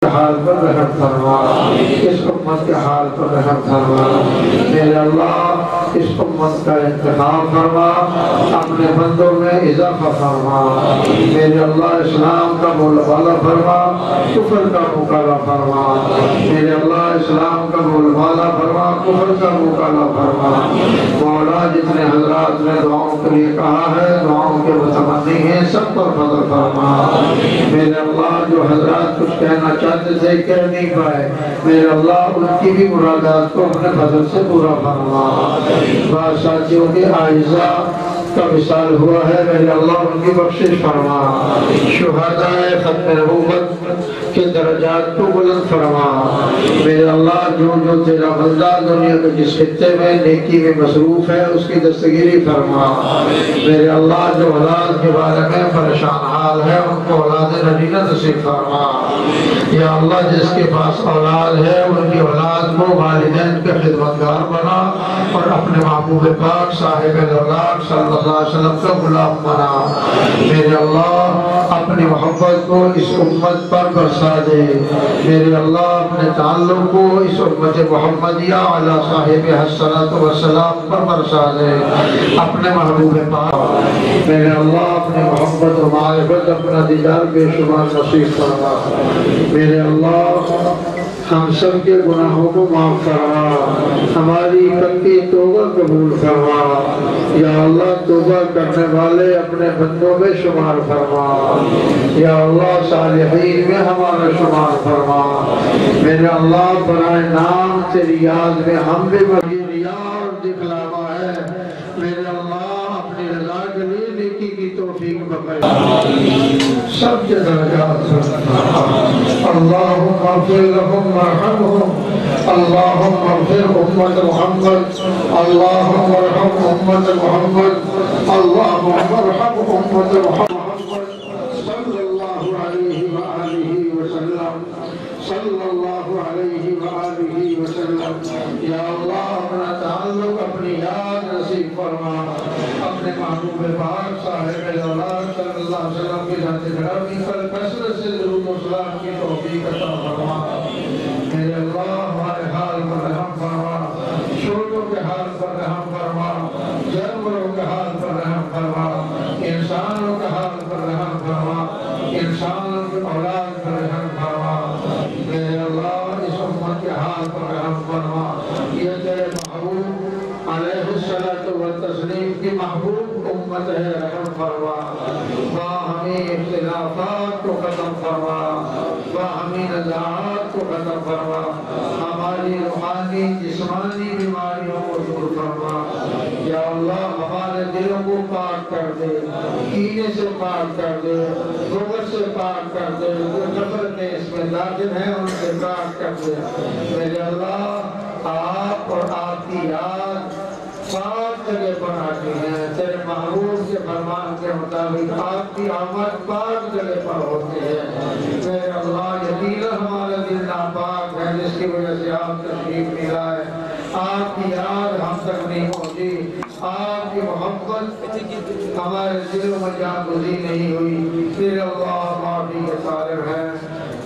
حال پر رحم فرما، اس امت کے حال پر رحم فرما۔ میرے اللہ اس امت کا انتخاب فرما، اپنے بندوں میں اضافہ فرما۔ میرے اللہ اسلام کا بول بالا فرما، کفر کا مقابلہ فرما۔ میرے اللہ اسلام کا بول بالا فرما، کفر کا مقابلہ فرما۔ مولا جتنے حضرات نے دعاؤں کے لیے کہا ہے، دعاؤں کے متمنی ہیں، سب پر فضل فرما۔ میرے اللہ جو حضرات کچھ کہنا چاہتے تھے کہہ نہیں پائے، میرے اللہ ان کی بھی مرادات کو اپنے فضل سے پورا فرما۔ بعض ساتھیوں کے آئزہ کا وصال ہوا ہے، میرے اللہ ان کی بخشش فرما۔ شہدائے ختم نبوت کے درجات کو بلند فرما۔ میرے اللہ جو جو تیرا بندہ دنیا کے جس خطے میں نیکی میں مصروف ہے اس کی دستگیری فرما۔ میرے اللہ جو اولاد کے بارے میں پریشان حال ہے ان کو اولاد نبینا نصیب فرما۔ یا اللہ جس کے پاس اولاد ہے ان کی اولاد کو والدین کے خدمتگار بنا اور اپنے محبوب پاک صاحب الاولاد صلی اللہ علیہ وسلم کا غلام بنا۔ میرے اللہ اپنی محبت کو اس امت پر برسا دے۔ میرے اللہ اپنے تعلق کو اس امت محمدیہ علی صاحب الصلاۃ والسلام پر برسا دے۔ اپنے محبوب پاک میرے اللہ اپنے محبت و معرفت اپنا دیدار بے شمار نصیب فرما۔ میرے اللہ ہم سب کے گناہوں کو معاف فرما، ہماری پکی توبہ قبول فرما۔ یا اللہ توبہ کرنے والے اپنے بندوں میں شمار فرما۔ یا اللہ صالحین میں ہمارا شمار فرما۔ میرے اللہ برائے نام تیری یاد میں ہم بھی ریا اور دکھلاوا ہے، میرے اللہ اپنی رضا کے لیے نیکی کی توفیق بخیر۔ سب کے درجات اللہم اغفر لهم وارحمهم، اللہم اغفر امت محمد، اللہم ارحم امت محمد، اللہم ارحم امت محمد صلی اللہ علیہ وآلہ وسلم، صلی اللہ علیہ وآلہ وسلم۔ یا اللہ اپنا تعلق اپنی یاد نصیب فرما، اپنے محبوب پاک صاحب الاولاد صلی اللہ علیہ وسلم کی ذات گرامی پر کثرت سے درود و سلام کی توفیق عطا فرما۔ میرے اللہ ہمارے حال پر رحم فرما، چھوٹوں کے حال پر رحم فرما، جانوروں کے حال پر رحم فرما، انسانوں کے حال پر رحم فرما، انسانوں کی اولاد پر رحم فرما۔ میرے اللہ اس امت کے حال پر رحم فرما۔ یہ تیرے محبوب علیہ الصلاۃ والتسلیم کی محبوب امت ہے، رحم فرما۔ باہمی اختلافات کو ختم فرما، باہمی نزاعات کو ختم فرما، ہماری روحانی جسمانی بیماریوں کو دور فرما۔ یا اللہ ہمارے دلوں کو پاک کر دے، کینے سے پاک کر دے، بغض سے پاک کر دے، جو نفرتیں اس میں داخل ہیں ان سے پاک کر دے۔ میرے اللہ آپ اور آپ کی یاد پاک جگہ پر آتی ہیں، تیرے محبوب کے فرمان کے مطابق آپ کی آمد پاک جگہ پر ہوتی ہے۔ میرے اللہ یقینا ہمارا دل ناپاک ہے جس کی وجہ سے آپ تشریف نہیں لائے، آپ کی یاد ہم تک نہیں پہنچی، آپ کی محبت ہمارے دلوں میں جاگزی نہیں ہوئی۔ میرے اللہ معافی کے طالب ہیں،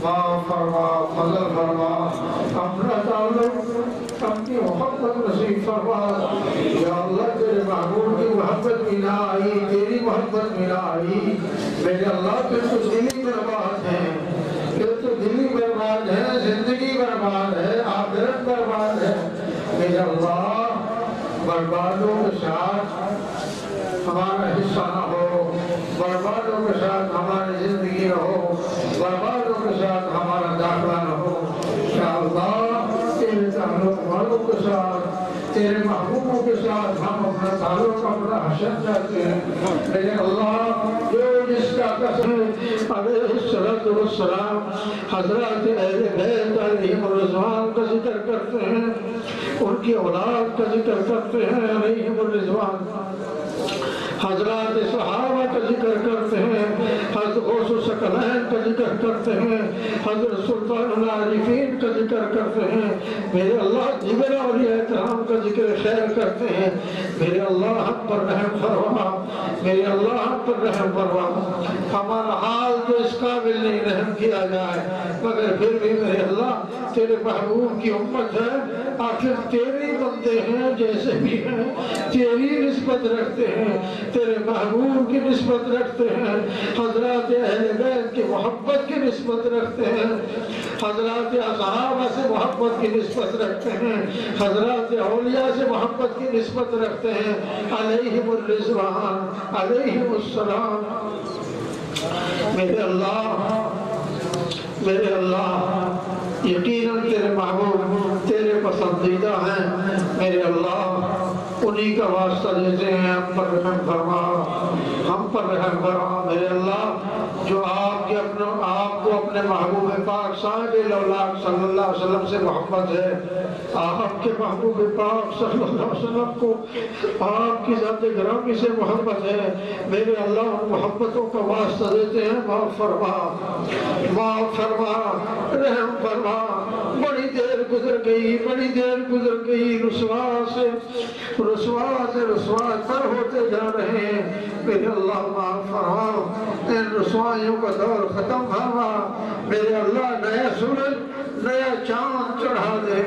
معاف فرما، فضل فرما، اپنا تعلق اپنی محبت نصیب فرما۔ یا اللہ تیرے محبوب کی محبت میں نہ آئی، تیری محبت میں نہ آئی، میرے اللہ پھر تو دلی برباد ہے، پھر تو دلی برباد ہے، زندگی برباد ہے، آخرت برباد ہے۔ میرے اللہ بربادوں کے ساتھ ہمارا حصہ نہ ہو، بربادوں کے ساتھ ہماری زندگی نہ ہو، بربادوں کے ساتھ ہمارا داخلہ نہ ہو۔ یا اللہ تیرے تعلق والوں کے ساتھ، تیرے محبوبوں کے ساتھ ہم اپنا تعلق اپنا حشر چاہتے ہیں۔ میرے اللہ جو جس کا قسم علیہ الصلاۃ والسلام حضرات اہل بیت علیہم الرضوان کا ذکر کرتے ہیں، ان کی اولاد کا ذکر کرتے ہیں علیہم الرضوان، حضرات صحابہ کا ذکر کرتے ہیں، حضرت غوث الثقلین کا ذکر کرتے ہیں، حضرت سلطان العارفین کا ذکر کرتے ہیں، میرے اللہ دیگر اولیاء کرام کا ذکر خیر کرتے ہیں۔ میرے اللہ ہم پر رحم فرما، میرے اللہ ہم پر رحم فرما۔ ہمارا حال تو اس قابل نہیں رحم کیا جائے، مگر پھر بھی میرے اللہ تیرے محبوب کی امت ہے، آخر تیرے بندے ہیں، جیسے بھی ہیں تیری نسبت رکھتے ہیں، تیرے محبوب کی نسبت رکھتے ہیں، حضرات اہل بیت کی محبت کی نسبت رکھتے ہیں، حضرات صحابہ سے محبت کی نسبت رکھتے ہیں، حضرات اولیاء سے محبت کی نسبت رکھتے ہیں، علیہم الرضوان علیہم السلام۔ میرے اللہ یقیناً تیرے محبوب تیرے پسندیدہ ہیں، میرے اللہ انہی کا واسطہ دیتے ہیں، ہم پر رحم فرما، ہم پر رحم فرما۔ میرے اللہ جو آپ کو اپنے محبوب پاک صاحب الاولاق صلی اللہ علیہ وسلم سے محبت ہے، آپ کے محبوب پاک صلی اللہ علیہ وسلم کو آپ کی ذات گرامی سے محبت ہے، میرے اللہ ان محبتوں کا واسطہ دیتے ہیں، معاف فرما، معاف فرما، رحم فرما۔ بڑی دیر گزر گئی، رسوا تر ہوتے جا رہے ہیں، میرے اللہ معاف فرما، ان رسوائیوں کا دور ختم فرما، میرے اللہ نیا سورج نیا چاند چڑھا دے،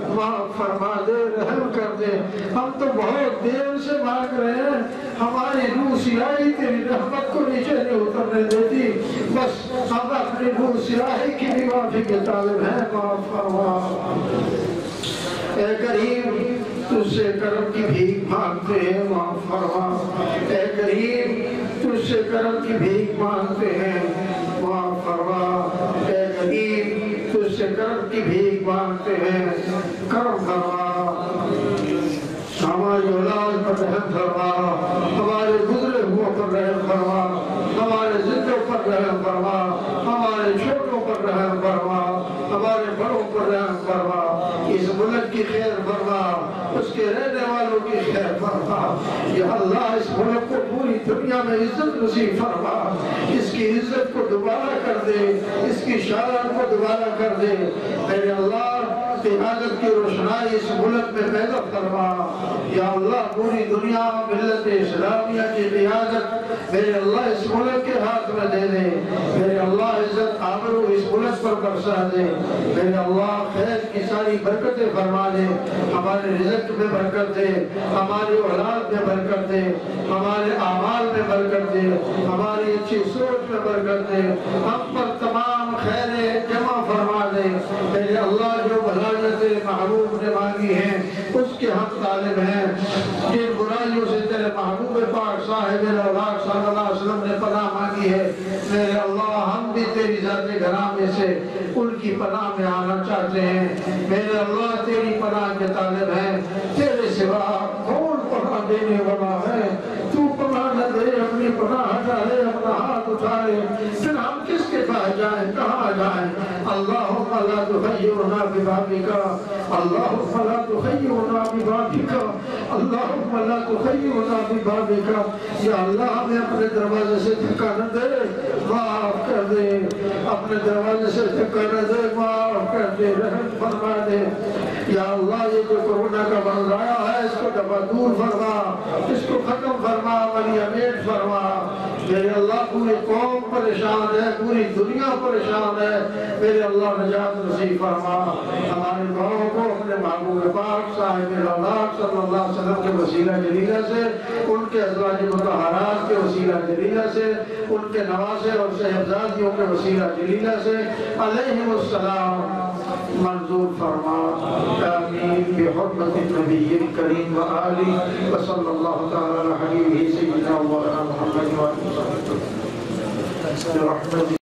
معاف فرما دے، رحم کر دے۔ ہم تو بہت دیر سے مانگ رہے ہیں، ہماری روح سیاہی تیری رحمت کو نیچے نہیں اترنے دیتی، بس ہم اپنی روح سیاہی کی بھی معافی کے طالب ہیں، معاف فرما۔ اے کریم تجھ سے کرم کی بھیک مانگتے ہیں، معاف فرما۔ اے کریم تجھ سے کرم کی بھیک مانگتے ہیں، معاف فرما۔ اے کریم تجھ سے کرم کی بھیک مانگتے ہیں، کرم فرما۔ ہماری اولاد پر رحم فرما، ہمارے گزرے ہوئے پر رحم فرما، ہمارے زندوں پر رحم فرما، ہمارے چھوٹوں پر رحم فرما، ہمارے بڑوں پر رحم فرما۔ اس ملک کی خیر فرما، اس کے رہنے والوں کی خیر فرما۔ یا اللہ اس ملک کو پوری دنیا میں عزت نصیب فرما، اس کی عزت کو دوبارہ کر دے، اس کی شان کو دوبارہ کر دے۔ میرے اللہ قیادت کی روشنائی اس ملک میں پیدا فرما۔ یا اللہ پوری دنیا ملت اسلامیہ کی قیادت میرے اللہ اس ملک کے ہاتھ میں دے دے، میرے اللہ عزت آبرو اس ملک پر برسا دے، میرے اللہ خیر کی ساری برکتیں فرما دے، ہمارے رزق میں برکت دے، ہماری اولاد میں برکت دے، ہمارے اعمال میں برکت دے، ہماری اچھی سوچ میں برکت دے، ہم پر تمام خیریں جمع فرما دے۔ میرے اللہ جو بھلائیتیں محبوب نے مانگی ہیں اس کے ہم طالب ہیں، جن برائیوں سے تیرے محبوب پاک صاحب الاولاق صلی اللہ علیہ وسلم نے پناہ مانگی ہے، میرے اللہ ہم بھی تیری ذات گرامی سے ان کی پناہ میں آنا چاہتے ہیں۔ میرے اللہ تیری پناہ کے طالب ہیں، تیرے سوا کون پناہ دینے والا ہے؟ تو پناہ نہ دے، اپنی پناہ ہٹا لے، اپنا ہاتھ اٹھائے، پھر ہم کس کے پاس جائیں، کہاں جائیں؟ اللہم لا تخیرنا ببابک، اللہم لا تخیرنا ببابک، اللہم لا تخیرنا ببابک۔ یا اللہ ہمیں اپنے دروازے سے دھکا نہ دے، معاف کر دے، اپنے دروازے سے دھکا نہ دے، معاف کر دے، رحم فرما دے۔ یا اللہ یہ جو کورونا کا مرض آیا ہے اس کو دفع دور فرما، اس کو ختم فرما، عملی امیٹ فرما۔ میرے اللہ پوری قوم پریشان ہے، پوری دنیا پریشان ہے، میرے اللہ نجات نصیب فرما۔ ہمارے دعاؤں کو اپنے محبوب پاک صاحب الاولاق صلی اللہ علیہ وسلم کے وسیلہ جلیلہ سے، ان کے ازواج مطہرات کے وسیلہ جلیلہ سے، ان کے نواسے اور صاحبزادیوں کے وسیلہ جلیلہ سے علیہم السلام منظور فرما۔ آمین بحرمت النبی الکریم و آلہ وصلی اللہ تعالی علی حبیبہ سیدنا و مولانا محمد و آلہ وصحبہ۔